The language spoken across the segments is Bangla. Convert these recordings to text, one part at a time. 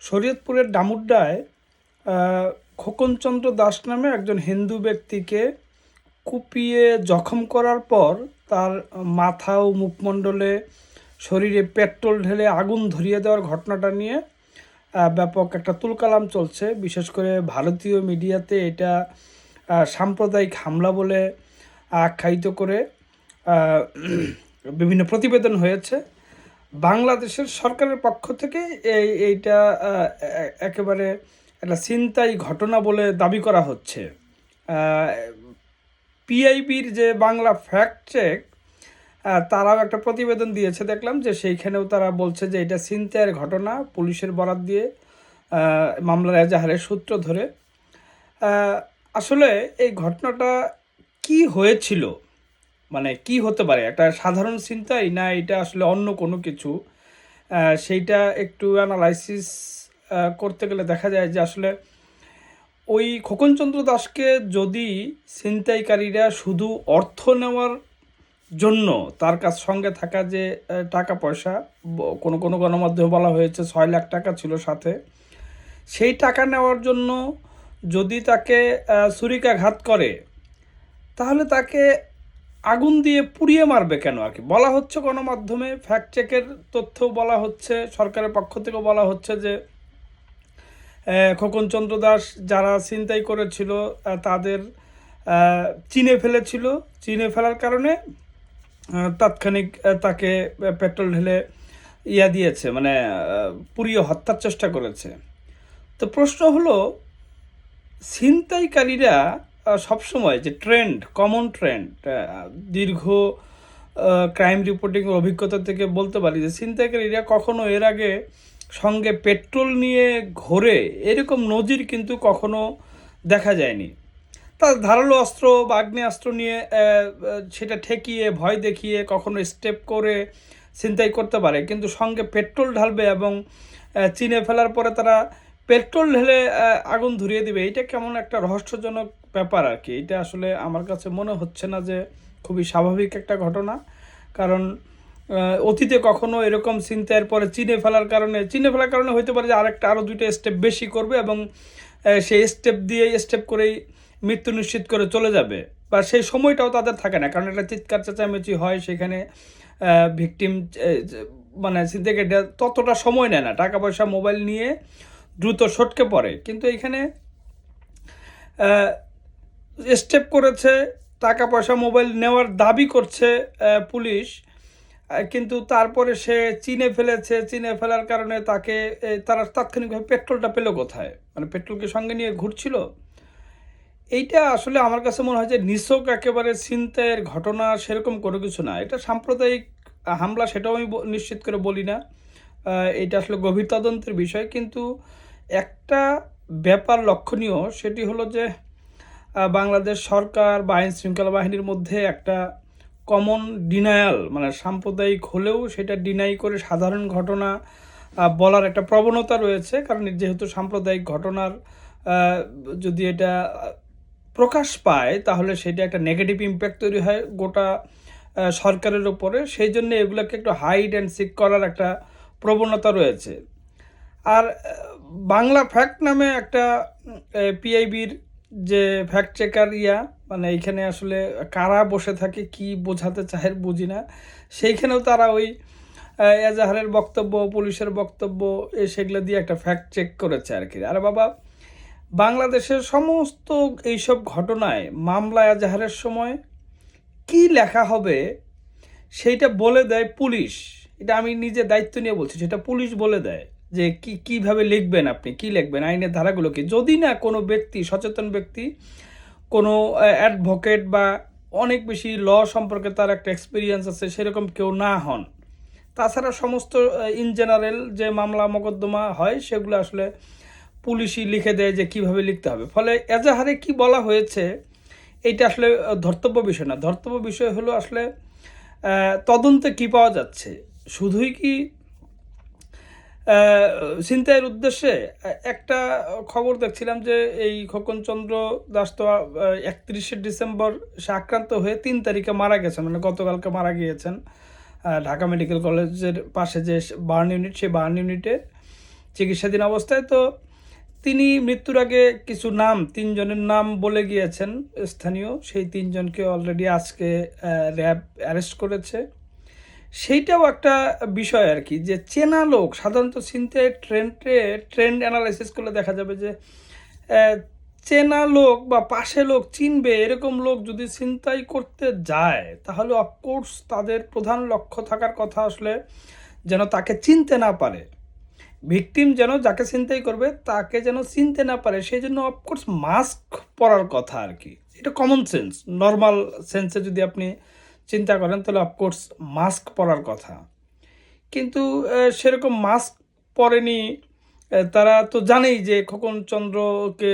শরীয়তপুরের ডামুড্ডায় খোকনচন্দ্র দাস নামে একজন হিন্দু ব্যক্তিকে কুপিয়ে জখম করার পর তার মাথা ও মুখমণ্ডলে শরীরে পেট্রোল ঢেলে আগুন ধরিয়ে দেওয়ার ঘটনাটা নিয়ে ব্যাপক একটা তুলকালাম চলছে। বিশেষ করে ভারতীয় মিডিয়াতে এটা সাম্প্রদায়িক হামলা বলে আখ্যায়িত করে বিভিন্ন প্রতিবেদন হয়েছে। বাংলাদেশের সরকারের পক্ষ থেকে এইটা একেবারে একটা ছিনতাই ঘটনা বলে দাবি করা হচ্ছে। পিআইবির যে বাংলা ফ্যাক্ট চেক তারাও একটা প্রতিবেদন দিয়েছে, দেখলাম যে সেইখানেও তারা বলছে যে এটা ছিনতাইয়ের ঘটনা, পুলিশের বরাত দিয়ে মামলার এজাহারের সূত্র ধরে। আসলে এই ঘটনাটা কি হয়েছিল, মানে কি হতে পারে, একটা সাধারণ ছিনতাই না এটা আসলে অন্য কোনো কিছু, সেইটা একটু অ্যানালাইসিস করতে গেলে দেখা যায় যে আসলে ওই খোকনচন্দ্র দাসকে যদি ছিনতাইকারীরা শুধু অর্থ নেওয়ার জন্য তার কাছ সঙ্গে থাকা যে টাকা পয়সা, কোনো কোনো গণমাধ্যমে বলা হয়েছে 6 লাখ টাকা ছিল সাথে, সেই টাকা নেওয়ার জন্য যদি তাকে ছুরিকাঘাত করে তাহলে তাকে আগুন দিয়ে পুড়িয়ে মারবে কেন আর কি বলা হচ্ছে গণমাধ্যমে। ফ্যাক্ট চেকের তথ্য বলা হচ্ছে, সরকারের পক্ষ থেকে বলা হচ্ছে যে খোকনচন্দ্র দাস যারা ছিনতাই করেছিল তাদের চিনে ফেলেছিল, চিনে ফেলার কারণে তাৎক্ষণিক তাকে পেট্রোল ঢেলে দিয়েছে, মানে পুড়িয়ে হত্যার চেষ্টা করেছে। তো প্রশ্ন হলো, ছিনতাইকারীরা সবসময় যে ট্রেন্ড, কমন ট্রেন্ড, দীর্ঘ ক্রাইম রিপোর্টিং অভিজ্ঞতা থেকে বলতে পারি যে ছিনতাইকারীরা কখনো এর আগে সঙ্গে পেট্রোল নিয়ে ঘোরে এরকম নজির কিন্তু কখনো দেখা যায়নি। তার ধারালো অস্ত্র বা আগ্নেয়াস্ত্র নিয়ে সেটা ঠেকিয়ে ভয় দেখিয়ে কখনো স্টেপ করে ছিনতাই করতে পারে, কিন্তু সঙ্গে পেট্রোল ঢালবে এবং চিনে ফেলার পরে তারা পেট্রোল ঢেলে আগুন ধরিয়ে দিবে, এটা কেমন একটা রহস্যজনক ব্যাপার আর কি। এটা আসলে আমার কাছে মনে হচ্ছে না যে খুবই স্বাভাবিক একটা ঘটনা, কারণ অতীতে কখনো এরকম ছিনতাইয়ের পরে চিনে ফেলার কারণে হতে পারে যে আরও 2টা স্টেপ বেশি করবে এবং সেই স্টেপ করেই মৃত্যু নিশ্চিত করে চলে যাবে, বা সেই সময়টাও তাদের থাকে না, কারণ একটা চিৎকার চেঁচামেচি হয় সেখানে, ভিকটিম মানে ছিনতাইকারীরা ততটা সময় নেয় না, টাকা পয়সা মোবাইল নিয়ে দ্রুত সটকে পড়ে। কিন্তু এখানে স্টেপ করেছে, টাকা পয়সা মোবাইল নেওয়ার দাবি করছে পুলিশ, কিন্তু তারপরে সে চিনে ফেলার কারণে তাকে তারা তাৎক্ষণিকভাবে পেট্রোলটা পেলো কোথায়, মানে পেট্রোলকে সঙ্গে নিয়ে ঘুরছিল। এইটা আসলে আমার কাছে মনে হয় যে নিছক একেবারে ছিনতাইয়ের ঘটনা সেরকম কোনো কিছু না, এটা সাম্প্রদায়িক হামলা, সেটাও আমি নিশ্চিত করে বলি না, এটা আসলে গভীর তদন্তের বিষয়। কিন্তু একটা ব্যাপার লক্ষণীয়, সেটি হলো যে বাংলাদেশ সরকার বা আইন শৃঙ্খলা বাহিনীর মধ্যে একটা কমন ডিনায়াল, মানে সাম্প্রদায়িক হলেও সেটা ডিনাই করে সাধারণ ঘটনা বলার একটা প্রবণতা রয়েছে, কারণ যেহেতু সাম্প্রদায়িক ঘটনার যদি এটা প্রকাশ পায় তাহলে সেটা একটা নেগেটিভ ইম্প্যাক্ট তৈরি হয় গোটা সরকারের উপরে, সেই জন্য এগুলোকে একটু হাইড অ্যান্ড সিক করার একটা প্রবণতা রয়েছে। আর বাংলা ফ্যাক্ট নামে একটা পিআইবির যে ফ্যাক্ট চেকার মানে এইখানে আসলে কারা বসে থাকে কি বোঝাতে চায় বুঝি না, সেইখানেও তারা ওই এজাহারের বক্তব্য, পুলিশের বক্তব্য সেগুলো দিয়ে একটা ফ্যাক্ট চেক করেছে আর কি। আরে বাবা, বাংলাদেশের সমস্ত এইসব ঘটনায় মামলা এজাহারের সময় কি লেখা হবে সেইটা বলে দেয় পুলিশ। এটা আমি নিজে দায়িত্ব নিয়ে বলছি, সেটা পুলিশ বলে দেয় যে কীভাবে লিখবেন, আপনি কি লিখবেন, আইনের ধারাগুলোকে। যদি না কোনো ব্যক্তি, সচেতন ব্যক্তি, কোনো অ্যাডভোকেট বা অনেক বেশি ল সম্পর্কে তার একটা এক্সপিরিয়েন্স আছে সেরকম কেউ না হন, তাছাড়া সমস্ত ইন জেনারেল যে মামলা মোকদ্দমা হয় সেগুলো আসলে পুলিশই লিখে দেয় যে কিভাবে লিখতে হবে। ফলে এজাহারে কি বলা হয়েছে এইটা আসলে ধর্তব্য বিষয় না। ধর্তব্য বিষয় হলো আসলে তদন্তে কি পাওয়া যাচ্ছে। শুধুই কি ছিনতাইয়ের উদ্দেশ্যে? একটা খবর দেখছিলাম যে এই খোকনচন্দ্র দাস তো 31শে ডিসেম্বর সে আক্রান্ত হয়ে 3 তারিখে মারা গেছেন, মানে গতকালকে মারা গিয়েছেন ঢাকা মেডিকেল কলেজের পাশে যে বার্ন ইউনিট, সেই বার্ন ইউনিটে চিকিৎসাধীন অবস্থায়। তো তিনি মৃত্যুর আগে কিছু নাম, ৩ জনের নাম বলে গিয়েছেন স্থানীয়। সেই ৩ জনকে অলরেডি আজকে র‍্যাব অ্যারেস্ট করেছে। সেইটাও একটা বিষয় আরকি, যে চেনা লোক সাধারণত ছিনতাইয়ের ট্রেন্ড অ্যানালাইসিস করলে দেখা যাবে যে অ্যা চেনা লোক বা পাশে লোক চিনবে এরকম লোক যদি ছিনতাই করতে যায়, তাহলে অফকোর্স তাদের প্রধান লক্ষ্য থাকার কথা আসলে যেন তাকে চিনতে না পারে। ভিকটিম যেন যাকে ছিনতাই করবে তাকে যেন চিনতে না পারে, সেজন্য অফকোর্স মাস্ক পরার কথা আরকি। এটা কমন সেন্স। নরমাল সেন্সে যদি আপনি চিন্তা করেন তাহলে অফকোর্স মাস্ক পরার কথা। কিন্তু সেরকম মাস্ক পরেনি। তারা তো জানেই যে খোকন চন্দ্রকে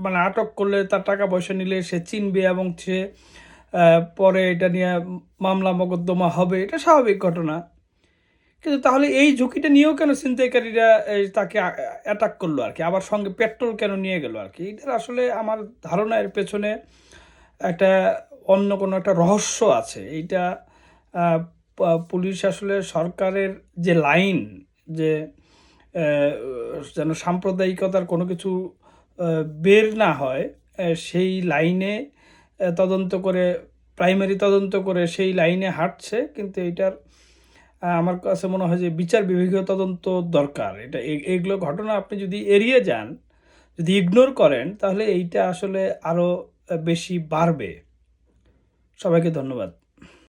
মানে আটক করলে, তার টাকা পয়সা নিলে সে চিনবে এবং সে পরে এটা নিয়ে মামলা মোকদ্দমা হবে, এটা স্বাভাবিক ঘটনা। কিন্তু তাহলে এই ঝুঁকিটা নিয়েও কেন ছিনতাইকারীরা তাকে অ্যাটাক করলো আরকি, আবার সঙ্গে পেট্রোল কেন নিয়ে গেল আরকি? এটার আসলে আমার ধারণা এর পেছনে একটা অন্য কোনো একটা রহস্য আছে। এইটা পুলিশ আসলে সরকারের যে লাইন, যে যেন সাম্প্রদায়িকতার কোনো কিছু বের না হয়, সেই লাইনে তদন্ত করে, প্রাইমারি তদন্ত করে সেই লাইনে হাঁটছে। কিন্তু এইটার আমার কাছে মনে হয় যে বিচার বিভাগীয় তদন্ত দরকার। এটা এগুলো ঘটনা আপনি যদি এড়িয়ে যান, যদি ইগনোর করেন, তাহলে এইটা আসলে আরও বেশি বাড়বে। সবাইকে ধন্যবাদ।